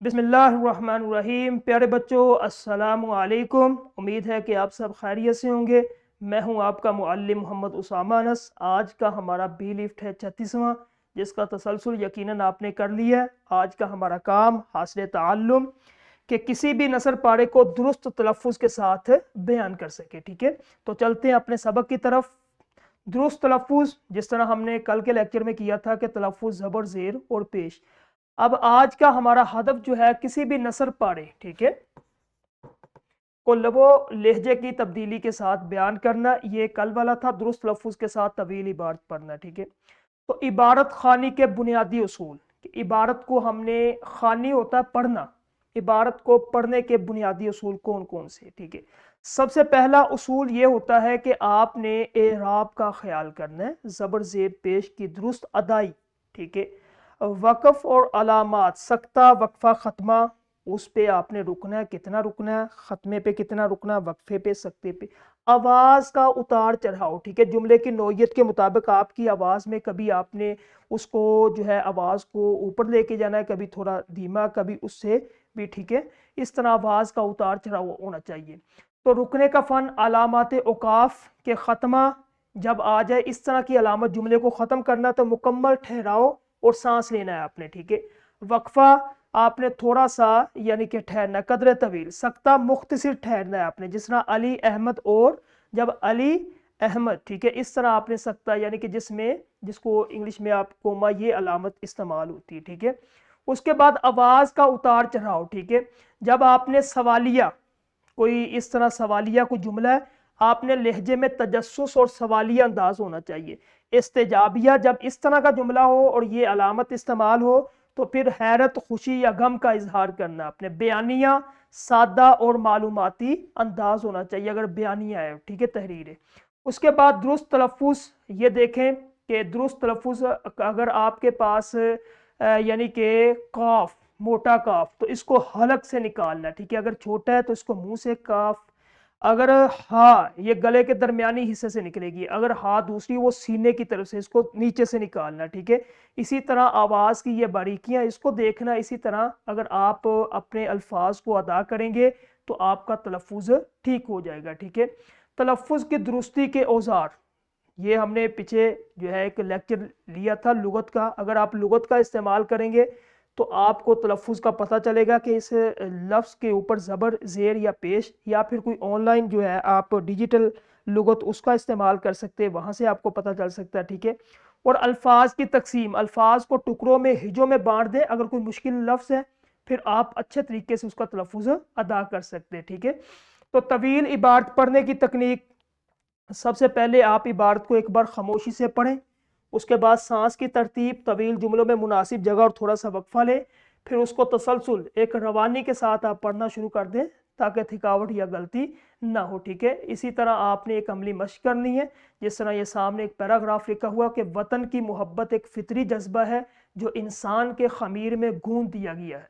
बिस्मिल्लाहिर्रहमानिर्रहीम। प्यारे बच्चों, अस्सलामु अलैकुम। उम्मीद है कि आप सब खैरियत से होंगे। मैं हूं आपका मुअल्लिम मोहम्मद उसामा अनस। आज का हमारा बी लिफ्ट है 36वां, जिसका तसलसल यकीनन आपने कर लिया है। आज का हमारा काम हासिल ताल्लुम कि किसी भी नसर पारे को दुरुस्त तलफ़ुज़ के साथ बयान कर सके। ठीक है, तो चलते हैं अपने सबक की तरफ। दुरुस्त तलफ़ुज़, जिस तरह हमने कल के लेक्चर में किया था कि तलफ़ुज़ ज़बर ज़ेर और पेश। अब आज का हमारा हदफ जो है किसी भी नसर पारे, ठीक है, को लबो लहजे की तब्दीली के साथ बयान करना। ये कल वाला था, दुरुस्त लफ्ज़ के साथ तवील इबारत पढ़ना। ठीक है, तो इबारत खानी के बुनियादी उसूल। इबारत को हमने खानी होता है पढ़ना, इबारत को पढ़ने के बुनियादी उसूल कौन कौन से। ठीक है, सबसे पहला उसूल ये होता है कि आपने एराब का ख्याल करना है, ज़बर ज़ेर पेश की दुरुस्त अदाई। ठीक है, वक़फ़ और अलामात, सकता, वक्फ़ा, ख़त्मा, उस पे आपने रुकना है, कितना रुकना है, ख़त्मे पे कितना रुकना है, वक्फ़े पे, सकते पे। आवाज़ का उतार चढ़ाव, ठीक है, जुमले की नौइयत के मुताबिक आपकी आवाज़ में कभी आपने उसको जो है आवाज़ को ऊपर लेके जाना है, कभी थोड़ा धीमा, कभी उससे भी। ठीक है, इस तरह आवाज़ का उतार चढ़ाव होना चाहिए। तो रुकने का फ़न, अलामात औकाफ के ख़त्मा जब आ जाए, इस तरह की अलामत जुमले को ख़त्म करना, तो मुकम्मल ठहराओ और सांस लेना है आपने। ठीक है, वक्फा आपने थोड़ा सा यानी कि ठहरना, कदर तवील। सकता मुख्तसिर ठहरना है आपने, जिस तरह अली अहमद और जब अली अहमद। ठीक है, इस तरह आपने सकता यानी कि जिसको इंग्लिश में आप कोमा, ये अलामत इस्तेमाल होती है। ठीक है, उसके बाद आवाज़ का उतार चढ़ाव। ठीक है, जब आपने सवालिया, कोई इस तरह सवालिया कोई जुमला है, आपने लहजे में तजस्सुस और सवालिया अंदाज होना चाहिए। इस्तेजाबिया, जब इस तरह का जुमला हो और ये अलामत इस्तेमाल हो, तो फिर हैरत, खुशी या गम का इजहार करना अपने। बयानिया, सादा और मालूमाती अंदाज होना चाहिए अगर बयानिया है। ठीक है, तहरीर है। उसके बाद दुरुस्त तलफ़ुज़, ये देखें कि दुरुस्त तलफ़ुज़ अगर आपके पास यानी कि काफ, मोटा काफ, तो इसको हलक से निकालना। ठीक है, अगर छोटा है तो इसको मुंह से काफ। अगर हा, ये गले के दरमियानी हिस्से से निकलेगी। अगर हा दूसरी, वो सीने की तरफ से, इसको नीचे से निकालना। ठीक है, इसी तरह आवाज़ की ये बारीकियां, इसको देखना। इसी तरह अगर आप अपने अल्फाज को अदा करेंगे तो आपका तलफ़ुज़ ठीक हो जाएगा। ठीक है, तलफ़ुज़ की दुरुस्ती के औजार, ये हमने पीछे जो है एक लेक्चर लिया था लुगत का। अगर आप लुगत का इस्तेमाल करेंगे तो आपको तलफ़ुज़ का पता चलेगा कि इस लफ्ज़ के ऊपर ज़बर ज़ेर या पेश, या फिर कोई ऑनलाइन जो है आप डिजिटल लुगत उसका इस्तेमाल कर सकते हैं, वहाँ से आपको पता चल सकता है। ठीक है, और अल्फाज की तकसीम, अल्फाज को टुकड़ों में, हिजों में बांट दें। अगर कोई मुश्किल लफ्ज़ है फिर आप अच्छे तरीके से उसका तलफ़ुज़ अदा कर सकते हैं। ठीक है, तो तवील इबारत पढ़ने की तकनीक, सबसे पहले आप इबारत को एक बार खामोशी से पढ़ें। उसके बाद सांस की तरतीब, तवील जुमलों में मुनासिब जगह और थोड़ा सा वक्फा लें। फिर उसको तसलसल एक रवानी के साथ आप पढ़ना शुरू कर दें ताकि थकावट या गलती ना हो। ठीक है, इसी तरह आपने एक अमली मशक करनी है। जिस तरह ये सामने एक पैराग्राफ लिखा हुआ कि वतन की मोहब्बत एक फितरी जज्बा है जो इंसान के खमीर में गूंद दिया गया है।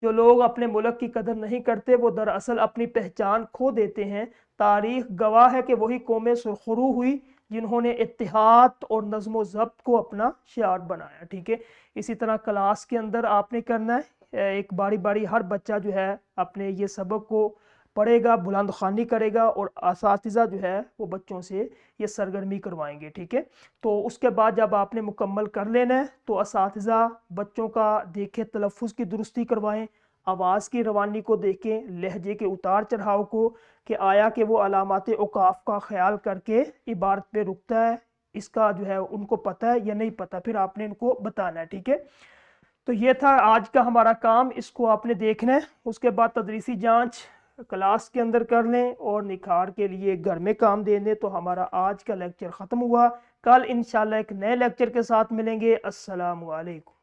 जो लोग अपने मुल्क की कदर नहीं करते वो दरअसल अपनी पहचान खो देते हैं। तारीख गवाह है कि वही कौमें सुरखरू हुई जिन्होंने इत्तेहाद और नज़्म ज़ब्त को अपना शिआर बनाया। ठीक है, इसी तरह क्लास के अंदर आपने करना है, एक बारी बारी हर बच्चा जो है अपने ये सबक को पढ़ेगा, बुलंद ख़्वानी करेगा और असातिज़ा जो है वो बच्चों से ये सरगर्मी करवाएंगे। ठीक है, तो उसके बाद जब आपने मुकम्मल कर लेना है तो असातिज़ा बच्चों का देखें, तलफ़ुज़ की दुरुस्ती करवाएं, आवाज़ की रवानी को देखें, लहजे के उतार चढ़ाव को, कि आया कि वो अलामात औकाफ का ख्याल करके इबारत पे रुकता है, इसका जो है उनको पता है या नहीं पता, फिर आपने इनको बताना है। ठीक है, तो ये था आज का हमारा काम, इसको आपने देखना है। उसके बाद तदरीसी जांच क्लास के अंदर कर लें और निखार के लिए घर में काम दे दें। तो हमारा आज का लेक्चर ख़त्म हुआ। कल इंशाल्लाह एक नए लेक्चर के साथ मिलेंगे। अस्सलामु अलैकुम।